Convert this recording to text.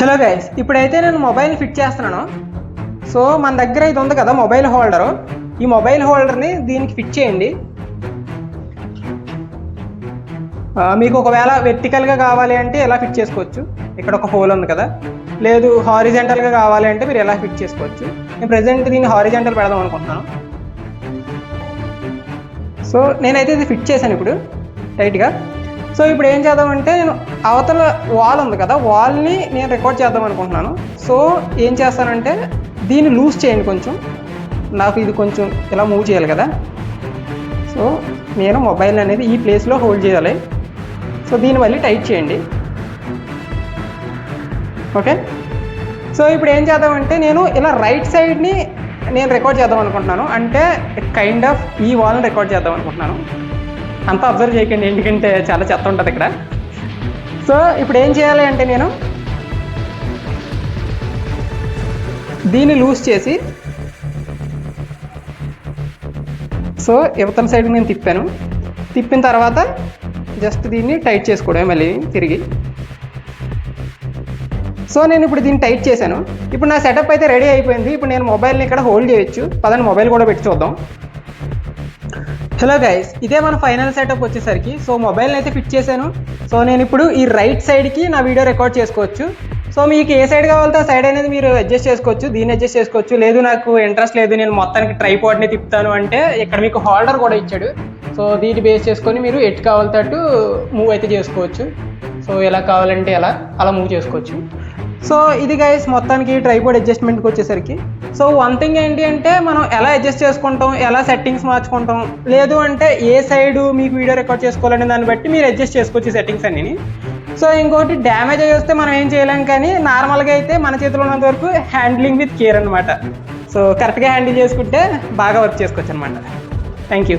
Hello guys, ఇప్పుడైతే నేను mobile fit చేస్తున్నాను. సో మన దగ్గర ఇది ఉంది కదా మొబైల్ హోల్డరు. ఈ మొబైల్ హోల్డర్ని దీనికి ఫిట్ చేయండి. మీకు ఒకవేళ వెర్టికల్గా కావాలి అంటే ఎలా ఫిట్ చేసుకోవచ్చు. ఇక్కడ ఒక హోల్ ఉంది కదా, లేదు హారిజెంటల్గా కావాలి అంటే మీరు ఎలా ఫిట్ చేసుకోవచ్చు. నేను ప్రజెంట్ దీన్ని హారిజెంటల్ పెడదాం అనుకుంటున్నాను. సో నేనైతే ఇది ఫిట్ చేశాను ఇప్పుడు టైట్గా. సో ఇప్పుడు ఏం చేద్దామంటే, నేను అవతల వాల్ ఉంది కదా, వాల్ని నేను రికార్డ్ చేద్దాం అనుకుంటున్నాను. సో ఏం చేస్తానంటే, దీన్ని లూజ్ చేయండి కొంచెం. నాకు ఇది కొంచెం ఇలా మూవ్ చేయాలి కదా. సో నేను మొబైల్ అనేది ఈ ప్లేస్లో హోల్డ్ చేయాలి. సో దీన్ని మళ్ళీ టైట్ చేయండి. ఓకే. సో ఇప్పుడు ఏం చేద్దామంటే, నేను ఇలా రైట్ సైడ్ని నేను రికార్డ్ చేద్దాం అనుకుంటున్నాను. అంటే కైండ్ ఆఫ్ ఈ వాల్ని రికార్డ్ చేద్దాం అనుకుంటున్నాను. అంతా అబ్జర్వ్ చేయకండి, ఎందుకంటే చాలా చెత్త ఉంటుంది ఇక్కడ. సో ఇప్పుడు ఏం చేయాలి అంటే, నేను దీన్ని లూజ్ చేసి, సో యువతల సైడ్ నేను తిప్పిన తర్వాత జస్ట్ దీన్ని టైట్ చేసుకోవడమే మళ్ళీ తిరిగి. సో నేను ఇప్పుడు దీన్ని టైట్ చేశాను. ఇప్పుడు నా సెటప్ అయితే రెడీ అయిపోయింది. ఇప్పుడు నేను మొబైల్ని ఇక్కడ హోల్డ్ చేయొచ్చు. పదండి మొబైల్ కూడా పెట్టి చూద్దాం. హలో గైస్, ఇదే మన ఫైనల్ సెటప్ వచ్చేసరికి. సో మొబైల్ని అయితే ఫిట్ చేశాను. సో నేను ఇప్పుడు ఈ రైట్ సైడ్కి నా వీడియో రికార్డ్ చేసుకోవచ్చు. సో మీకు ఏ సైడ్ కావాలంటే ఆ సైడ్ అనేది మీరు అడ్జస్ట్ చేసుకోవచ్చు. దీన్ని అడ్జస్ట్ చేసుకోవచ్చు. లేదు నాకు ఇంట్రెస్ట్ లేదు, నేను మొత్తానికి ట్రైపాడ్ని తిప్పుతాను అంటే ఇక్కడ మీకు హోల్డర్ కూడా ఇచ్చాడు. సో దీన్ని బేస్ చేసుకొని మీరు ఎటు కావాలంటే మూవ్ అయితే చేసుకోవచ్చు. సో ఎలా కావాలంటే అలా మూవ్ చేసుకోవచ్చు. సో ఇది గైస్ మొత్తానికి ట్రైపాడ్ అడ్జస్ట్మెంట్కి వచ్చేసరికి. సో వన్ థింగ్ ఏంటి అంటే, మనం ఎలా అడ్జస్ట్ చేసుకుంటాం, ఎలా సెట్టింగ్స్ మార్చుకుంటాం, లేదు అంటే ఏ సైడు మీకు వీడియో రికార్డ్ చేసుకోవాలనే దాన్ని బట్టి మీరు అడ్జస్ట్ చేసుకోవచ్చు సెట్టింగ్స్ అన్నీ. సో ఇంకోటి డ్యామేజ్ అయ్యి వస్తే మనం ఏం చేయలేం, కానీ నార్మల్గా అయితే మన చేతిలో ఉన్నంత వరకు హ్యాండ్లింగ్ విత్ కేర్ అనమాట. సో కరెక్ట్గా హ్యాండిల్ చేసుకుంటే బాగా వర్క్ చేసుకోవచ్చు అనమాట. Thank you.